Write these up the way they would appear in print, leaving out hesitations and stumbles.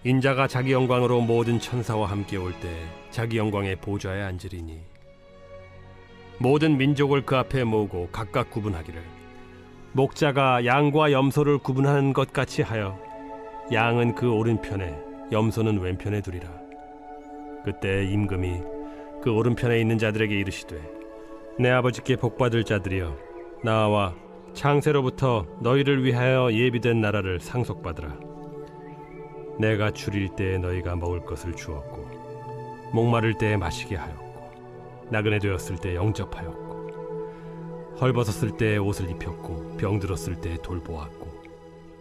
인자가 자기 영광으로 모든 천사와 함께 올 때 자기 영광의 보좌에 앉으리니 모든 민족을 그 앞에 모으고 각각 구분하기를 목자가 양과 염소를 구분하는 것 같이 하여 양은 그 오른편에 염소는 왼편에 두리라. 그때 임금이 그 오른편에 있는 자들에게 이르시되 내 아버지께 복받을 자들이여 나와 창세로부터 너희를 위하여 예비된 나라를 상속받으라. 내가 줄일 때에 너희가 먹을 것을 주었고 목마를 때에 마시게 하였고 나그네 되었을 때 영접하였고 헐벗었을 때에 옷을 입혔고 병들었을 때에 돌보았고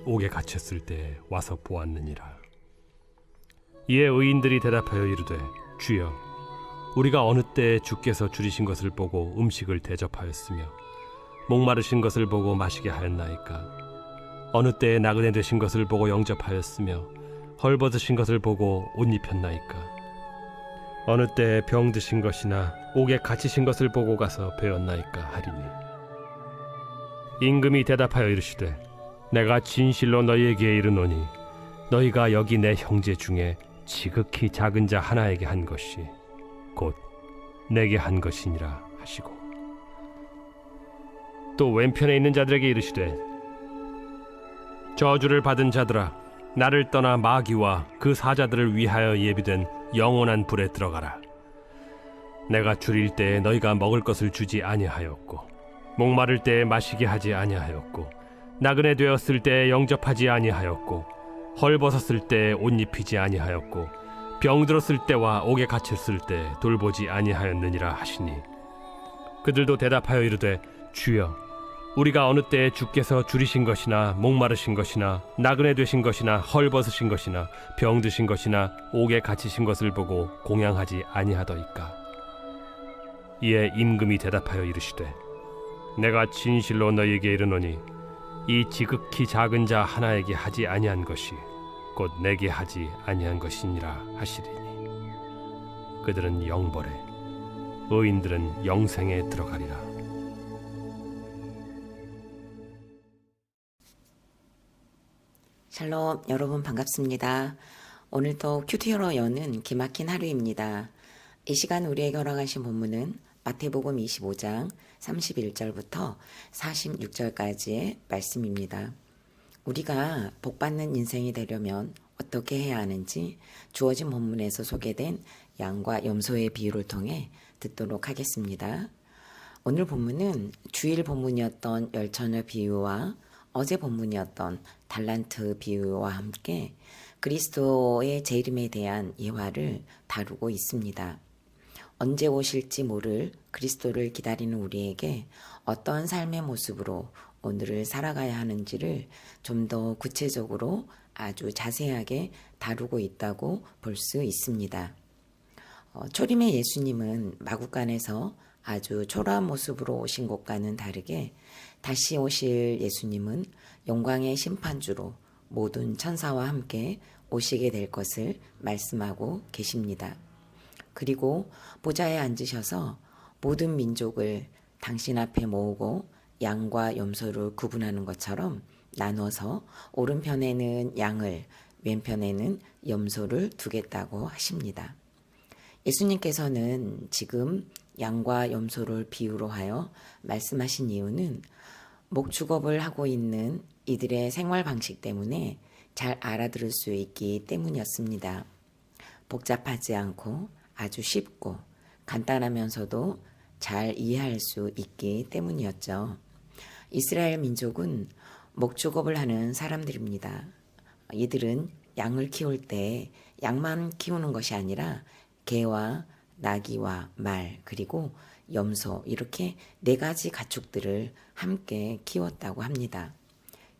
옥에 갇혔을 때에 와서 보았느니라. 이에 의인들이 대답하여 이르되 주여 우리가 어느 때에 주께서 줄이신 것을 보고 음식을 대접하였으며 목마르신 것을 보고 마시게 하였나이까? 어느 때에 나그네 되신 것을 보고 영접하였으며 헐벗으신 것을 보고 옷 입혔나이까? 어느 때에 병드신 것이나 옥에 갇히신 것을 보고 가서 배웠나이까 하리니 임금이 대답하여 이르시되 내가 진실로 너희에게 이르노니 너희가 여기 내 형제 중에 지극히 작은 자 하나에게 한 것이 곧 내게 한 것이니라 하시고 또 왼편에 있는 자들에게 이르시되 저주를 받은 자들아 나를 떠나 마귀와 그 사자들을 위하여 예비된 영원한 불에 들어가라. 내가 줄일 때에 너희가 먹을 것을 주지 아니하였고 목마를 때에 마시게 하지 아니하였고 나그네 되었을 때에 영접하지 아니하였고 헐벗었을 때에 옷 입히지 아니하였고 병들었을 때와 옥에 갇혔을 때 돌보지 아니하였느니라 하시니 그들도 대답하여 이르되 주여 우리가 어느 때에 주께서 줄이신 것이나 목마르신 것이나 나그네 되신 것이나 헐벗으신 것이나 병드신 것이나 옥에 갇히신 것을 보고 공양하지 아니하더이까? 이에 임금이 대답하여 이르시되 내가 진실로 너희에게 이르노니 이 지극히 작은 자 하나에게 하지 아니한 것이 곧 내게 하지 아니한 것이니라 하시리니 그들은 영벌에 의인들은 영생에 들어가리라. 샬롬, 여러분 반갑습니다. 오늘도 큐티어로 여는 기막힌 하루입니다. 이 시간 우리에게 허락하신 본문은 마태복음 25장 31절부터 46절까지의 말씀입니다. 우리가 복받는 인생이 되려면 어떻게 해야 하는지 주어진 본문에서 소개된 양과 염소의 비유를 통해 듣도록 하겠습니다. 오늘 본문은 주일 본문이었던 열처녀 비유와 어제 본문이었던 달란트 비유와 함께 그리스도의 재림에 대한 예화를 다루고 있습니다. 언제 오실지 모를 그리스도를 기다리는 우리에게 어떤 삶의 모습으로 오늘을 살아가야 하는지를 좀 더 구체적으로 아주 자세하게 다루고 있다고 볼 수 있습니다. 초림의 예수님은 마구간에서 아주 초라한 모습으로 오신 것과는 다르게 다시 오실 예수님은 영광의 심판주로 모든 천사와 함께 오시게 될 것을 말씀하고 계십니다. 그리고 보좌에 앉으셔서 모든 민족을 당신 앞에 모으고 양과 염소를 구분하는 것처럼 나눠서 오른편에는 양을 왼편에는 염소를 두겠다고 하십니다. 예수님께서는 지금 양과 염소를 비유로 하여 말씀하신 이유는 목축업을 하고 있는 이들의 생활 방식 때문에 잘 알아들을 수 있기 때문이었습니다. 복잡하지 않고 아주 쉽고 간단하면서도 잘 이해할 수 있기 때문이었죠. 이스라엘 민족은 목축업을 하는 사람들입니다. 이들은 양을 키울 때 양만 키우는 것이 아니라 개와 나귀와 말 그리고 염소 이렇게 4가지 가축들을 함께 키웠다고 합니다.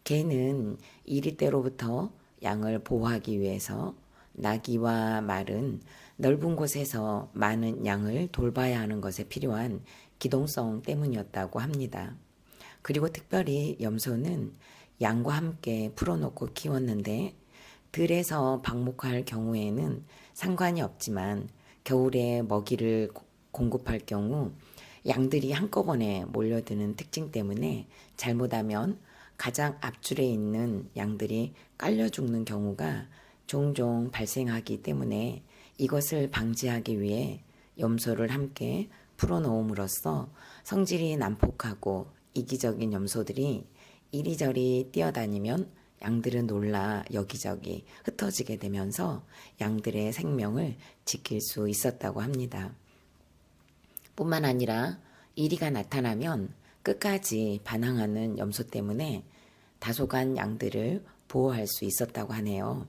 개는 이리 때로부터 양을 보호하기 위해서, 나귀와 말은 넓은 곳에서 많은 양을 돌봐야 하는 것에 필요한 기동성 때문이었다고 합니다. 그리고 특별히 염소는 양과 함께 풀어놓고 키웠는데 들에서 방목할 경우에는 상관이 없지만 겨울에 먹이를 공급할 경우 양들이 한꺼번에 몰려드는 특징 때문에 잘못하면 가장 앞줄에 있는 양들이 깔려 죽는 경우가 종종 발생하기 때문에 이것을 방지하기 위해 염소를 함께 풀어놓음으로써 성질이 난폭하고 이기적인 염소들이 이리저리 뛰어다니면 양들은 놀라 여기저기 흩어지게 되면서 양들의 생명을 지킬 수 있었다고 합니다. 뿐만 아니라 이리가 나타나면 끝까지 반항하는 염소 때문에 다소간 양들을 보호할 수 있었다고 하네요.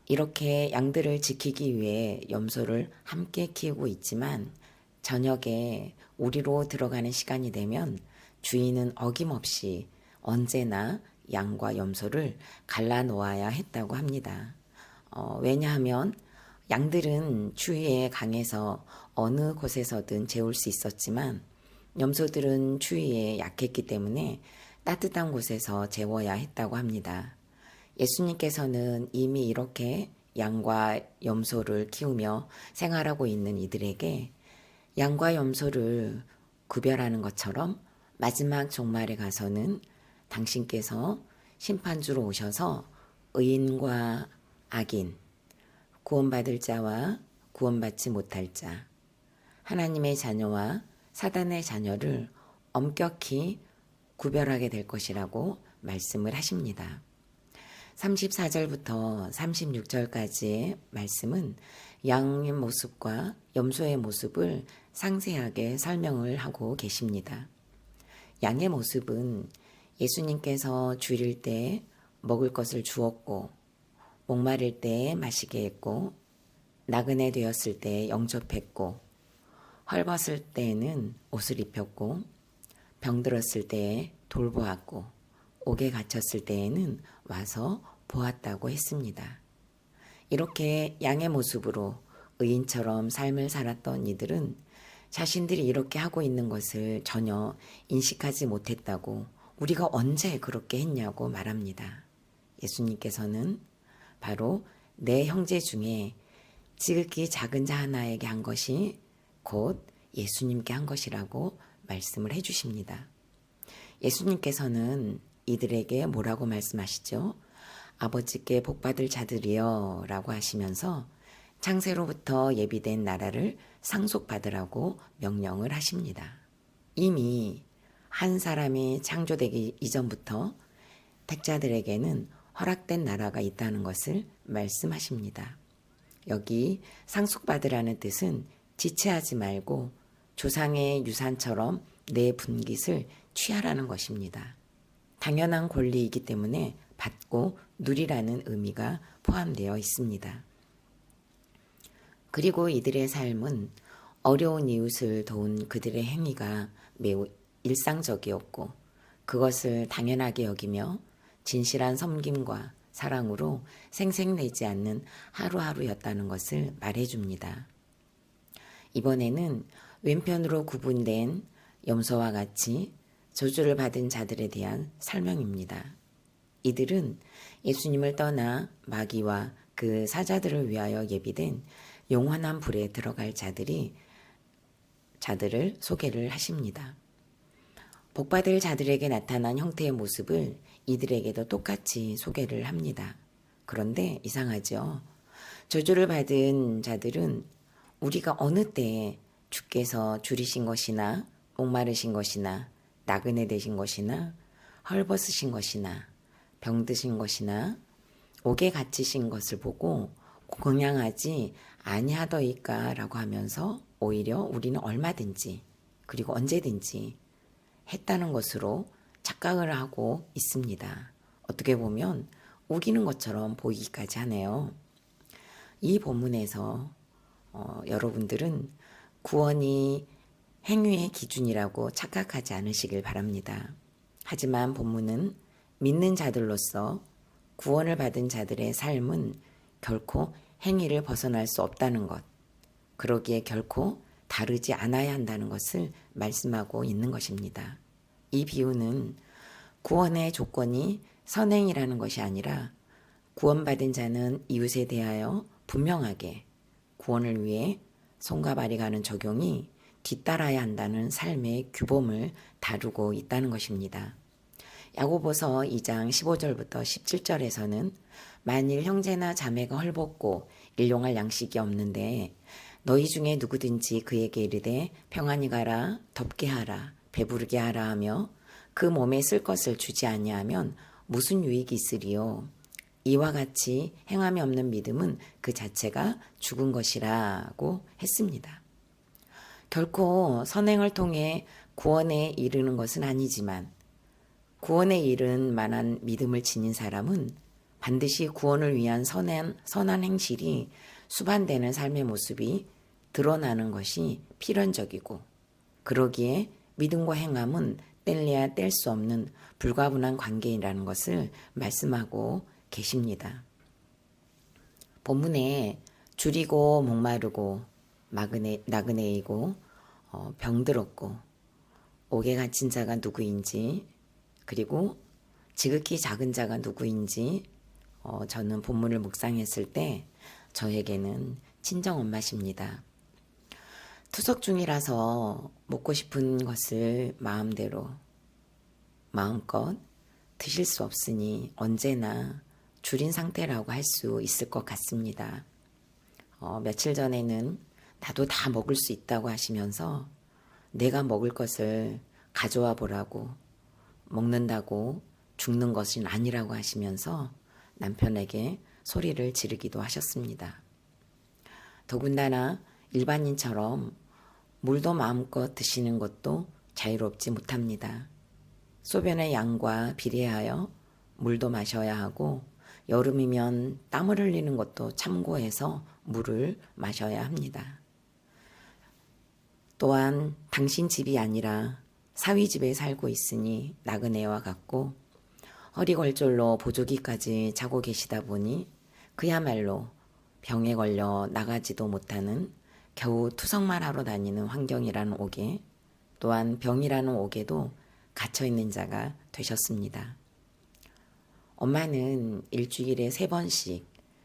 이렇게 양들을 지키기 위해 염소를 함께 키우고 있지만 저녁에 우리로 들어가는 시간이 되면 주인은 어김없이 언제나 양과 염소를 갈라놓아야 했다고 합니다. 왜냐하면 양들은 추위에 강해서 어느 곳에서든 재울 수 있었지만 염소들은 추위에 약했기 때문에 따뜻한 곳에서 재워야 했다고 합니다. 예수님께서는 이미 이렇게 양과 염소를 키우며 생활하고 있는 이들에게 양과 염소를 구별하는 것처럼 마지막 종말에 가서는 당신께서 심판주로 오셔서 의인과 악인, 구원받을 자와 구원받지 못할 자, 하나님의 자녀와 사단의 자녀를 엄격히 구별하게 될 것이라고 말씀을 하십니다. 34절부터 36절까지의 말씀은 양의 모습과 염소의 모습을 상세하게 설명을 하고 계십니다. 양의 모습은 예수님께서 줄일 때 먹을 것을 주었고, 목마를 때 마시게 했고, 나그네 되었을 때 영접했고, 헐벗을 때에는 옷을 입혔고, 병들었을 때에 돌보았고, 옥에 갇혔을 때에는 와서 보았다고 했습니다. 이렇게 양의 모습으로 의인처럼 삶을 살았던 이들은 자신들이 이렇게 하고 있는 것을 전혀 인식하지 못했다고, 우리가 언제 그렇게 했냐고 말합니다. 예수님께서는 바로 내 형제 중에 지극히 작은 자 하나에게 한 것이 곧 예수님께 한 것이라고 말씀을 해주십니다. 예수님께서는 이들에게 뭐라고 말씀하시죠? 아버지께 복받을 자들이여 라고 하시면서 창세로부터 예비된 나라를 상속받으라고 명령을 하십니다. 이미 한 사람이 창조되기 이전부터 택자들에게는 허락된 나라가 있다는 것을 말씀하십니다. 여기 상속받으라는 뜻은 지체하지 말고 조상의 유산처럼 내 분깃을 취하라는 것입니다. 당연한 권리이기 때문에 받고 누리라는 의미가 포함되어 있습니다. 그리고 이들의 삶은 어려운 이웃을 도운 그들의 행위가 매우 일상적이었고 그것을 당연하게 여기며 진실한 섬김과 사랑으로 생색내지 않는 하루하루였다는 것을 말해줍니다. 이번에는 왼편으로 구분된 염소와 같이 저주를 받은 자들에 대한 설명입니다. 이들은 예수님을 떠나 마귀와 그 사자들을 위하여 예비된 영원한 불에 들어갈 자들을 소개를 하십니다. 복받을 자들에게 나타난 형태의 모습을 이들에게도 똑같이 소개를 합니다. 그런데 이상하죠. 저주를 받은 자들은 우리가 어느 때에 주께서 줄이신 것이나 목마르신 것이나 나그네 되신 것이나 헐벗으신 것이나 병드신 것이나 옥에 갇히신 것을 보고 공양하지 아니하더이까라고 하면서 오히려 우리는 얼마든지 그리고 언제든지 했다는 것으로 착각을 하고 있습니다. 어떻게 보면 우기는 것처럼 보이기까지 하네요. 이 본문에서 여러분들은 구원이 행위의 기준이라고 착각하지 않으시길 바랍니다. 하지만 본문은 믿는 자들로서 구원을 받은 자들의 삶은 결코 행위를 벗어날 수 없다는 것, 그러기에 결코 다르지 않아야 한다는 것을 말씀하고 있는 것입니다. 이 비유는 구원의 조건이 선행이라는 것이 아니라 구원받은 자는 이웃에 대하여 분명하게 구원을 위해 손과 발이 가는 적용이 뒤따라야 한다는 삶의 규범을 다루고 있다는 것입니다. 야고보서 2장 15절부터 17절에서는 만일 형제나 자매가 헐벗고 일용할 양식이 없는데 너희 중에 누구든지 그에게 이르되 평안히 가라, 덥게 하라, 배부르게 하라 하며 그 몸에 쓸 것을 주지 아니하면 무슨 유익이 있으리요. 이와 같이 행함이 없는 믿음은 그 자체가 죽은 것이라고 했습니다. 결코 선행을 통해 구원에 이르는 것은 아니지만 구원에 이른 만한 믿음을 지닌 사람은 반드시 구원을 위한 선한 행실이 수반되는 삶의 모습이 드러나는 것이 필연적이고 그러기에 믿음과 행함은 뗄래야 뗄 수 없는 불가분한 관계이라는 것을 말씀하고 계십니다. 본문에 줄이고 목마르고 나그네이고 병들었고 옥에 갇힌 자가 누구인지 그리고 지극히 작은 자가 누구인지 저는 본문을 묵상했을 때 저에게는 친정엄마십니다. 투석 중이라서 먹고 싶은 것을 마음껏 드실 수 없으니 언제나 줄인 상태라고 할 수 있을 것 같습니다. 며칠 전에는 나도 다 먹을 수 있다고 하시면서 내가 먹을 것을 가져와 보라고 먹는다고 죽는 것은 아니라고 하시면서 남편에게 소리를 지르기도 하셨습니다. 더군다나 일반인처럼 물도 마음껏 드시는 것도 자유롭지 못합니다. 소변의 양과 비례하여 물도 마셔야 하고 여름이면 땀을 흘리는 것도 참고해서 물을 마셔야 합니다. 또한 당신 집이 아니라 사위 집에 살고 있으니 나그네와 같고 허리걸절로 보조기까지 차고 계시다 보니 그야말로 병에 걸려 나가지도 못하는 겨우 투석만 하러 다니는 환경이라는 옥에 또한 병이라는 옥에도 갇혀있는 자가 되셨습니다. 엄마는 일주일에 3번씩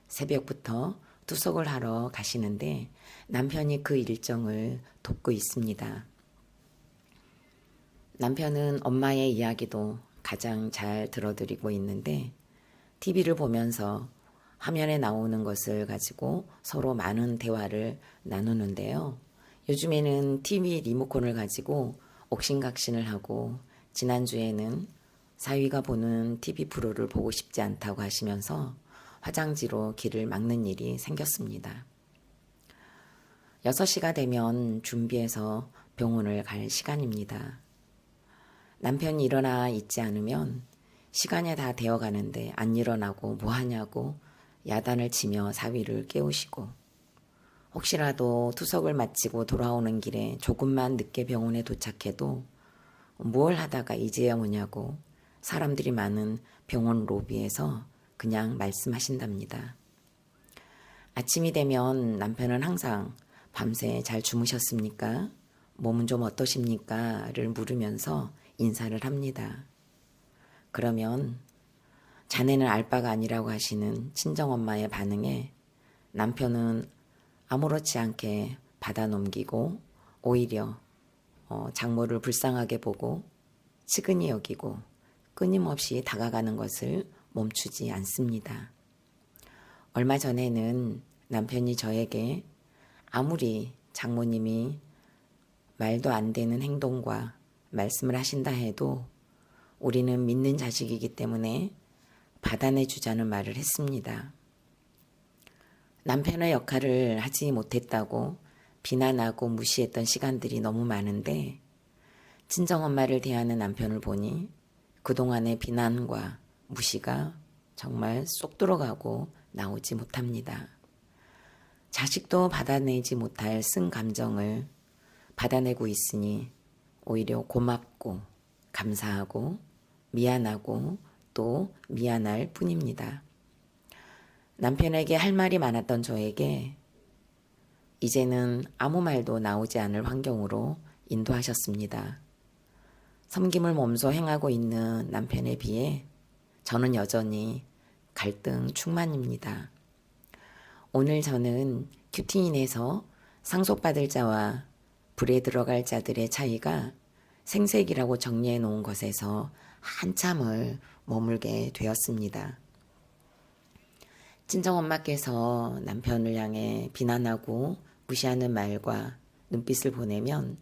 새벽부터 투석을 하러 가시는데 남편이 그 일정을 돕고 있습니다. 남편은 엄마의 이야기도 가장 잘 들어드리고 있는데 TV를 보면서 화면에 나오는 것을 가지고 서로 많은 대화를 나누는데요. 요즘에는 TV 리모컨을 가지고 옥신각신을 하고 지난주에는 사위가 보는 TV 프로를 보고 싶지 않다고 하시면서 화장지로 길을 막는 일이 생겼습니다. 6시가 되면 준비해서 병원을 갈 시간입니다. 남편이 일어나 있지 않으면 시간이 다 되어가는데 안 일어나고 뭐 하냐고 야단을 치며 사위를 깨우시고 혹시라도 투석을 마치고 돌아오는 길에 조금만 늦게 병원에 도착해도 뭘 하다가 이제야 오냐고 사람들이 많은 병원 로비에서 그냥 말씀하신답니다. 아침이 되면 남편은 항상 밤새 잘 주무셨습니까? 몸은 좀 어떠십니까? 를 물으면서 인사를 합니다. 그러면 자네는 알 바가 아니라고 하시는 친정엄마의 반응에 남편은 아무렇지 않게 받아 넘기고 오히려 장모를 불쌍하게 보고 측은히 여기고 끊임없이 다가가는 것을 멈추지 않습니다. 얼마 전에는 남편이 저에게 아무리 장모님이 말도 안 되는 행동과 말씀을 하신다 해도 우리는 믿는 자식이기 때문에 받아내주자는 말을 했습니다. 남편의 역할을 하지 못했다고 비난하고 무시했던 시간들이 너무 많은데 친정엄마를 대하는 남편을 보니 그동안의 비난과 무시가 정말 쏙 들어가고 나오지 못합니다. 자식도 받아내지 못할 쓴 감정을 받아내고 있으니 오히려 고맙고 감사하고 미안하고 또 미안할 뿐입니다. 남편에게 할 말이 많았던 저에게 이제는 아무 말도 나오지 않을 환경으로 인도하셨습니다. 섬김을 몸소 행하고 있는 남편에 비해 저는 여전히 갈등 충만입니다. 오늘 저는 큐티인에서 상속받을 자와 불에 들어갈 자들의 차이가 생색이라고 정리해 놓은 것에서 한참을 머물게 되었습니다. 친정엄마께서 남편을 향해 비난하고 무시하는 말과 눈빛을 보내면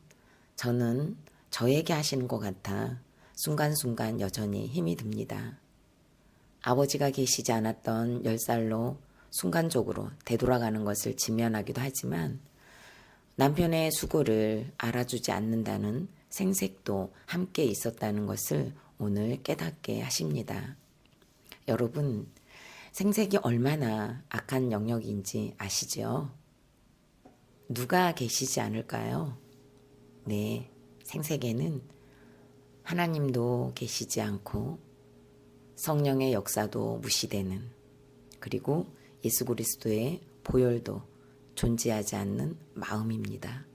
저는 저에게 하시는 것 같아 순간순간 여전히 힘이 듭니다. 아버지가 계시지 않았던 10살로 순간적으로 되돌아가는 것을 직면하기도 하지만 남편의 수고를 알아주지 않는다는 생색도 함께 있었다는 것을 오늘 깨닫게 하십니다. 여러분, 생색이 얼마나 악한 영역인지 아시죠? 누가 계시지 않을까요? 네, 생색에는 하나님도 계시지 않고 성령의 역사도 무시되는, 그리고 예수 그리스도의 보혈도 존재하지 않는 마음입니다.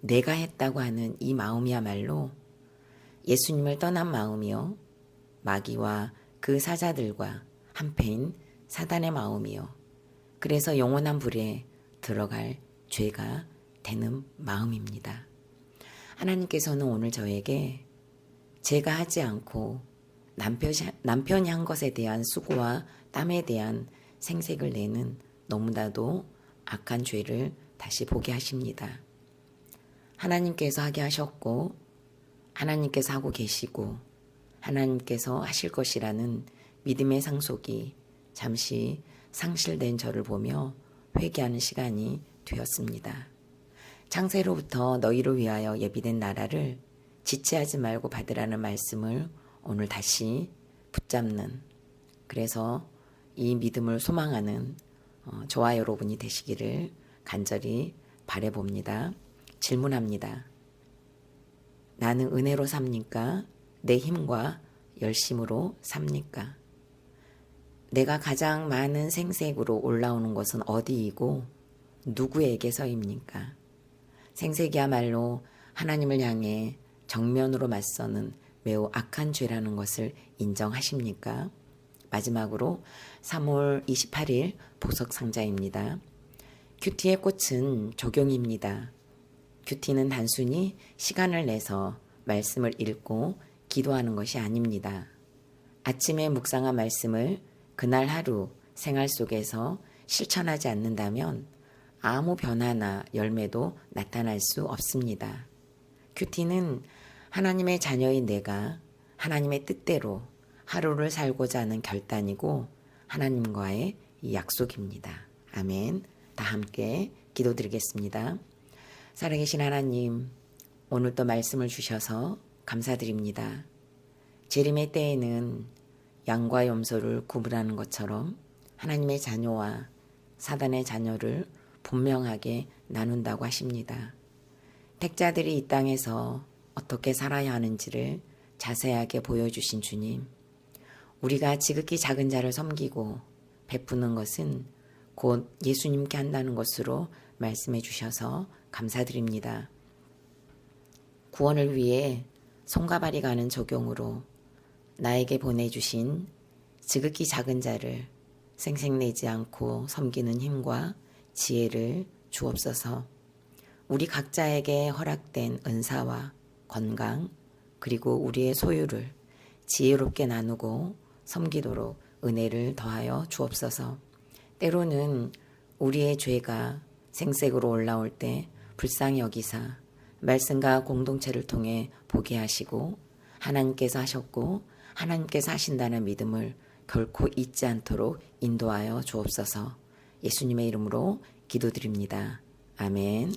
내가 했다고 하는 이 마음이야말로 예수님을 떠난 마음이요, 마귀와 그 사자들과 한패인 사단의 마음이요, 그래서 영원한 불에 들어갈 죄가 되는 마음입니다. 하나님께서는 오늘 저에게 제가 하지 않고 남편이 한 것에 대한 수고와 땀에 대한 생색을 내는 너무나도 악한 죄를 다시 보게 하십니다. 하나님께서 하게 하셨고 하나님께서 하고 계시고 하나님께서 하실 것이라는 믿음의 상속이 잠시 상실된 저를 보며 회개하는 시간이 되었습니다. 창세로부터 너희를 위하여 예비된 나라를 지체하지 말고 받으라는 말씀을 오늘 다시 붙잡는, 그래서 이 믿음을 소망하는 저와 여러분이 되시기를 간절히 바라봅니다. 질문합니다. 나는 은혜로 삽니까? 내 힘과 열심으로 삽니까? 내가 가장 많은 생색으로 올라오는 것은 어디이고 누구에게서입니까? 생색이야말로 하나님을 향해 정면으로 맞서는 매우 악한 죄라는 것을 인정하십니까? 마지막으로 3월 28일 보석상자입니다. 큐티의 꽃은 적용입니다. 큐티는 단순히 시간을 내서 말씀을 읽고 기도하는 것이 아닙니다. 아침에 묵상한 말씀을 그날 하루 생활 속에서 실천하지 않는다면 아무 변화나 열매도 나타날 수 없습니다. 큐티는 하나님의 자녀인 내가 하나님의 뜻대로 하루를 살고자 하는 결단이고 하나님과의 약속입니다. 아멘. 다 함께 기도드리겠습니다. 살아계신 하나님, 오늘 또 말씀을 주셔서 감사드립니다. 재림의 때에는 양과 염소를 구분하는 것처럼 하나님의 자녀와 사단의 자녀를 분명하게 나눈다고 하십니다. 택자들이 이 땅에서 어떻게 살아야 하는지를 자세하게 보여주신 주님, 우리가 지극히 작은 자를 섬기고 베푸는 것은 곧 예수님께 한다는 것으로 말씀해 주셔서 감사드립니다. 구원을 위해 손과 발이 가는 적용으로 나에게 보내주신 지극히 작은 자를 생색내지 않고 섬기는 힘과 지혜를 주옵소서. 우리 각자에게 허락된 은사와 건강, 그리고 우리의 소유를 지혜롭게 나누고 섬기도록 은혜를 더하여 주옵소서. 때로는 우리의 죄가 생색으로 올라올 때 불쌍히 여기사 말씀과 공동체를 통해 보게 하시고 하나님께서 하셨고 하나님께서 하신다는 믿음을 결코 잊지 않도록 인도하여 주옵소서. 예수님의 이름으로 기도드립니다. 아멘.